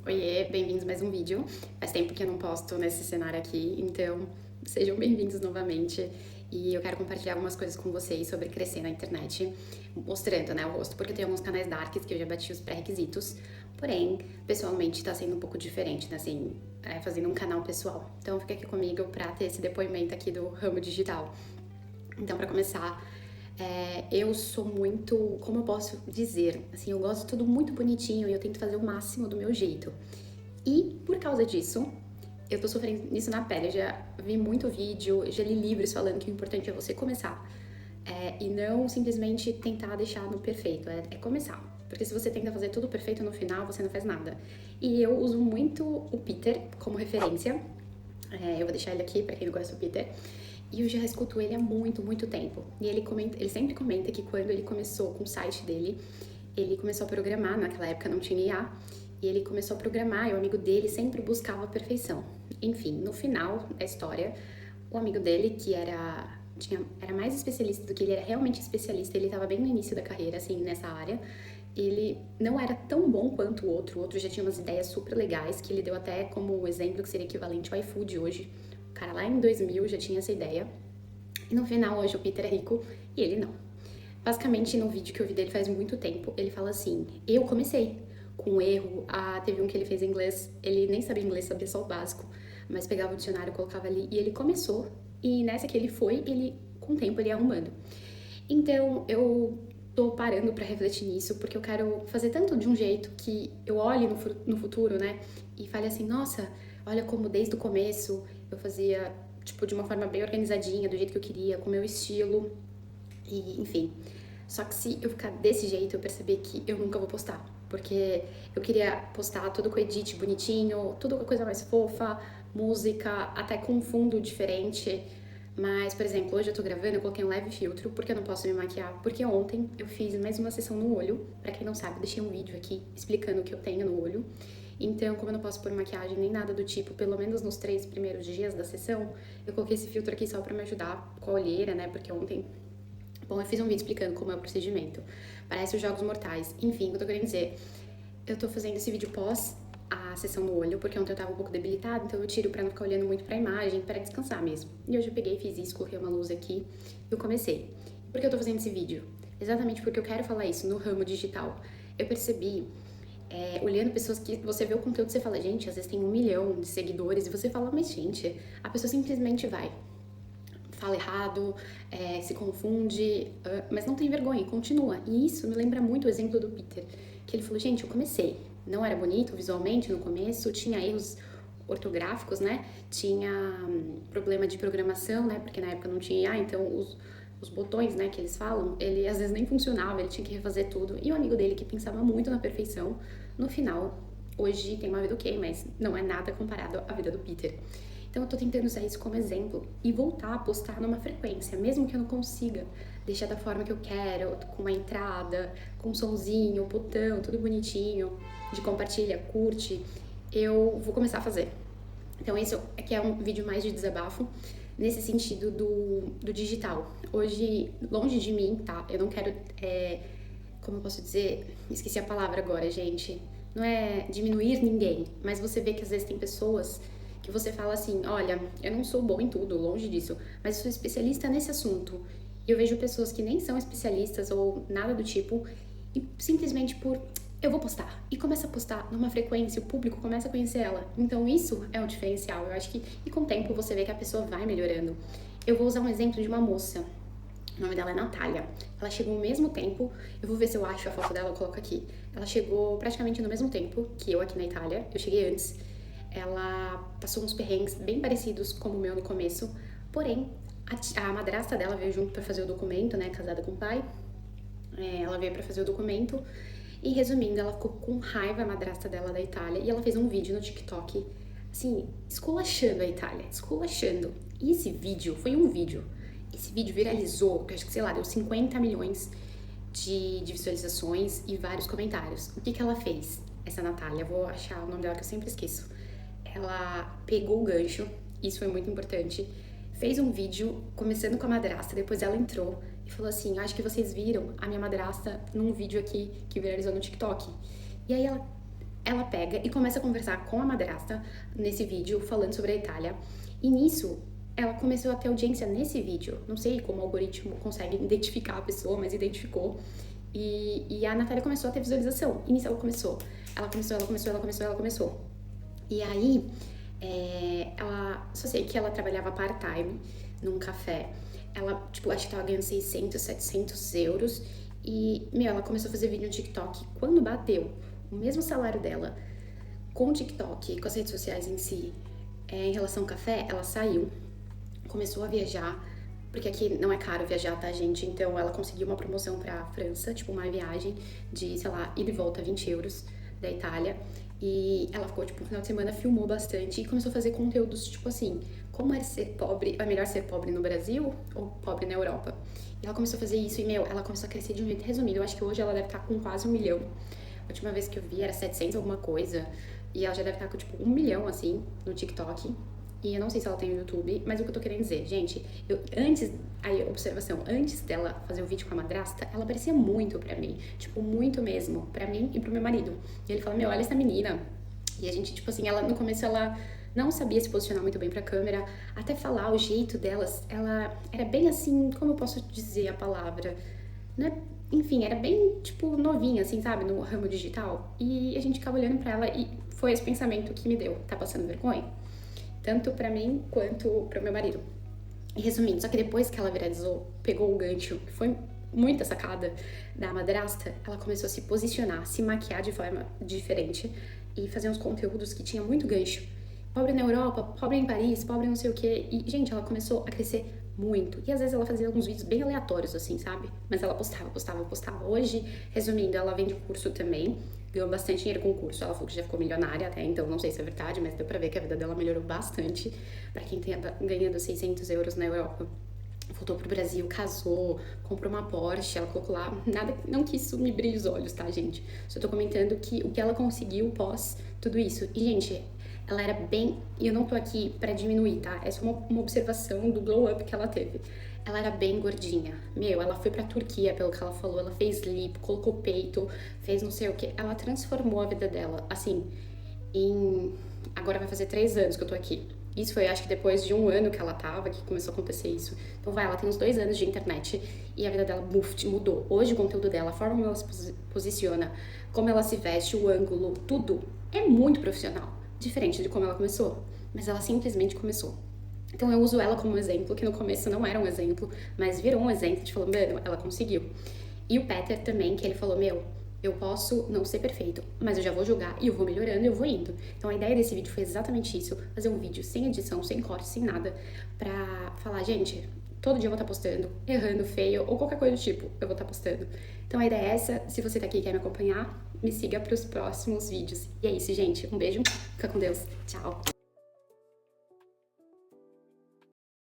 Oiê, bem-vindos a mais um vídeo. Faz tempo que eu não posto nesse cenário aqui, então sejam bem-vindos novamente. E eu quero compartilhar algumas coisas com vocês sobre crescer na internet, mostrando, né, o rosto, porque tem alguns canais darks que eu já bati os pré-requisitos, porém, pessoalmente tá sendo um pouco diferente, né, assim, fazendo um canal pessoal. Então fica aqui comigo pra ter esse depoimento aqui do ramo digital. Então, pra começar, eu sou muito, como eu posso dizer, assim, eu gosto de tudo muito bonitinho e eu tento fazer o máximo do meu jeito. E por causa disso, eu tô sofrendo isso na pele. Eu já vi muito vídeo, já li livros falando que o importante é você começar. E não simplesmente tentar deixar no perfeito, é começar. Porque se você tenta fazer tudo perfeito no final, você não faz nada. E eu uso muito o Peter como referência. Eu vou deixar ele aqui pra quem não conhece o Peter. E eu já escuto ele há muito, muito tempo. E ele sempre comenta que quando ele começou com o site dele, ele começou a programar, naquela época não tinha IA, e ele começou a programar e o amigo dele sempre buscava a perfeição. Enfim, no final da história, o amigo dele, que era mais especialista do que ele era realmente especialista, ele estava bem no início da carreira, assim, nessa área, ele não era tão bom quanto o outro já tinha umas ideias super legais, que ele deu até como exemplo que seria equivalente ao iFood hoje. O cara lá em 2000 já tinha essa ideia, e no final hoje o Peter é rico e ele não. Basicamente, no vídeo que eu vi dele faz muito tempo, ele fala assim: eu comecei com um erro. Teve um que ele fez em inglês, ele nem sabia inglês, sabia só o básico, mas pegava o dicionário, colocava ali e ele começou. E nessa que ele foi, ele com o tempo ele ia arrumando. Então, eu tô parando pra refletir nisso, porque eu quero fazer tanto de um jeito que eu olhe no futuro, né, e fale assim: nossa, olha como desde o começo eu fazia, tipo, de uma forma bem organizadinha, do jeito que eu queria, com o meu estilo. E, enfim. Só que se eu ficar desse jeito, eu perceber que eu nunca vou postar. Porque eu queria postar tudo com edit bonitinho, tudo com a coisa mais fofa, música, até com um fundo diferente. Mas, por exemplo, hoje eu tô gravando, eu coloquei um leve filtro, porque eu não posso me maquiar. Porque ontem eu fiz mais uma sessão no olho. Pra quem não sabe, eu deixei um vídeo aqui explicando o que eu tenho no olho. Então, como eu não posso pôr maquiagem nem nada do tipo, pelo menos nos 3 primeiros dias da sessão, eu coloquei esse filtro aqui só pra me ajudar com a olheira, né? Porque ontem, bom, eu fiz um vídeo explicando como é o procedimento. Parece os Jogos Mortais. Enfim, o que eu tô querendo dizer, eu tô fazendo esse vídeo pós a sessão no olho, porque ontem eu tava um pouco debilitada, então eu tiro pra não ficar olhando muito pra imagem, pra descansar mesmo. E hoje eu peguei, fiz isso, coloquei uma luz aqui e eu comecei. Por que eu tô fazendo esse vídeo? Exatamente porque eu quero falar isso no ramo digital. Eu percebi, olhando pessoas que você vê o conteúdo e você fala, gente, às vezes tem 1 milhão de seguidores, e você fala, mas gente, a pessoa simplesmente vai, fala errado, se confunde, mas não tem vergonha e continua. E isso me lembra muito o exemplo do Peter, que ele falou, gente, eu comecei, não era bonito visualmente no começo, tinha erros ortográficos, né? Tinha problema de programação, né? Porque na época não tinha IA, então os botões, né, que eles falam, ele às vezes nem funcionava, ele tinha que refazer tudo. E o amigo dele, que pensava muito na perfeição, no final, hoje tem uma vida ok, mas não é nada comparado à vida do Peter. Então eu tô tentando usar isso como exemplo e voltar a postar numa frequência, mesmo que eu não consiga deixar da forma que eu quero, com uma entrada, com um sonzinho, botão, tudo bonitinho, de compartilha, curte, eu vou começar a fazer. Então esse aqui é um vídeo mais de desabafo, nesse sentido do digital. Hoje, longe de mim, tá? Eu não quero, como eu posso dizer, esqueci a palavra agora, gente. Não é diminuir ninguém, mas você vê que às vezes tem pessoas que você fala assim, olha, eu não sou bom em tudo, longe disso, mas eu sou especialista nesse assunto. E eu vejo pessoas que nem são especialistas ou nada do tipo, e simplesmente por eu vou postar. E começa a postar numa frequência, o público começa a conhecer ela. Então isso é o diferencial. Eu acho que, e com o tempo você vê que a pessoa vai melhorando. Eu vou usar um exemplo de uma moça. O nome dela é Natália. Ela chegou ao mesmo tempo, eu vou ver se eu acho a foto dela, eu coloco aqui. Ela chegou praticamente no mesmo tempo que eu aqui na Itália. Eu cheguei antes. Ela passou uns perrengues bem parecidos como o meu no começo, porém, a madrasta dela veio junto pra fazer o documento, né, casada com o pai. Ela veio pra fazer o documento e, resumindo, ela ficou com raiva, a madrasta dela da Itália, e ela fez um vídeo no TikTok, assim, esculachando a Itália, esculachando. E esse vídeo foi um vídeo. Esse vídeo viralizou, acho que, sei lá, deu 50 milhões de visualizações e vários comentários. O que ela fez? Essa Natália, vou achar o nome dela que eu sempre esqueço. Ela pegou o gancho, isso foi muito importante, fez um vídeo começando com a madrasta, depois ela entrou e falou assim, acho que vocês viram a minha madrasta num vídeo aqui que viralizou no TikTok. E aí ela ela pega e começa a conversar com a madrasta nesse vídeo, falando sobre a Itália. E nisso, ela começou a ter audiência nesse vídeo. Não sei como o algoritmo consegue identificar a pessoa, mas identificou. E a Natália começou a ter visualização. E nisso ela começou. Ela começou. E aí, só sei que ela trabalhava part-time num café. Ela, tipo, acho que tava ganhando 600, 700 euros. E, ela começou a fazer vídeo no TikTok. Quando bateu o mesmo salário dela com o TikTok, com as redes sociais em si, em relação ao café, ela saiu, começou a viajar, porque aqui não é caro viajar, tá, gente? Então ela conseguiu uma promoção pra França, tipo uma viagem de, sei lá, ida e volta 20 euros da Itália. E ela ficou, tipo, no final de semana, filmou bastante e começou a fazer conteúdos, tipo assim, como é ser pobre, é melhor ser pobre no Brasil ou pobre na Europa? E ela começou a fazer isso e, ela começou a crescer de um jeito resumido. Eu acho que hoje ela deve estar com quase 1 milhão. A última vez que eu vi era 700 alguma coisa. E ela já deve estar com, tipo, 1 milhão, assim, no TikTok. E eu não sei se ela tem no YouTube, mas o que eu tô querendo dizer, gente, antes dela fazer o vídeo com a madrasta, ela parecia muito pra mim, tipo, muito mesmo, pra mim e pro meu marido. E ele fala, olha essa menina. E a gente, tipo assim, no começo ela não sabia se posicionar muito bem pra câmera, até falar o jeito delas, ela era bem assim, como eu posso dizer a palavra, né? Enfim, era bem, tipo, novinha, assim, sabe, no ramo digital. E a gente ficava olhando pra ela e foi esse pensamento que me deu, tá passando vergonha? Tanto pra mim quanto pro meu marido. E resumindo, só que depois que ela viralizou, pegou o gancho, que foi muita sacada da madrasta, ela começou a se posicionar, se maquiar de forma diferente e fazer uns conteúdos que tinha muito gancho. Pobre na Europa, pobre em Paris, pobre não sei o quê. E, gente, ela começou a crescer muito. E às vezes ela fazia alguns vídeos bem aleatórios, assim, sabe? Mas ela postava. Hoje, resumindo, ela vende curso também. Ganhou bastante dinheiro com o curso. Ela falou que já ficou milionária até, então não sei se é verdade, mas deu pra ver que a vida dela melhorou bastante. Pra quem tem ganhando 600 euros na Europa. Voltou pro Brasil, casou, comprou uma Porsche, ela colocou lá, nada, não que isso me brilhe os olhos, tá, gente? Só tô comentando que o que ela conseguiu pós tudo isso. E, gente, ela era bem, e eu não tô aqui pra diminuir, tá? É só uma observação do glow up que ela teve. Ela era bem gordinha. Ela foi pra Turquia, pelo que ela falou, ela fez lipo, colocou peito, fez não sei o que. Ela transformou a vida dela, assim, agora vai fazer 3 anos que eu tô aqui. Isso foi, acho que depois de 1 ano que ela tava, que começou a acontecer isso. Então ela tem uns 2 anos de internet e a vida dela, mudou. Hoje o conteúdo dela, a forma como ela se posiciona, como ela se veste, o ângulo, tudo é muito profissional. Diferente de como ela começou. Mas ela simplesmente começou. Então eu uso ela como exemplo, que no começo não era um exemplo, mas virou um exemplo de falando, ela conseguiu. E o Peter também, que ele falou, eu posso não ser perfeito, mas eu já vou jogar e eu vou melhorando e eu vou indo. Então a ideia desse vídeo foi exatamente isso, fazer um vídeo sem edição, sem corte, sem nada, pra falar, gente, todo dia eu vou estar postando, errando, feio ou qualquer coisa do tipo, eu vou estar postando. Então a ideia é essa, se você tá aqui e quer me acompanhar, me siga pros próximos vídeos. E é isso, gente, um beijo, fica com Deus, tchau!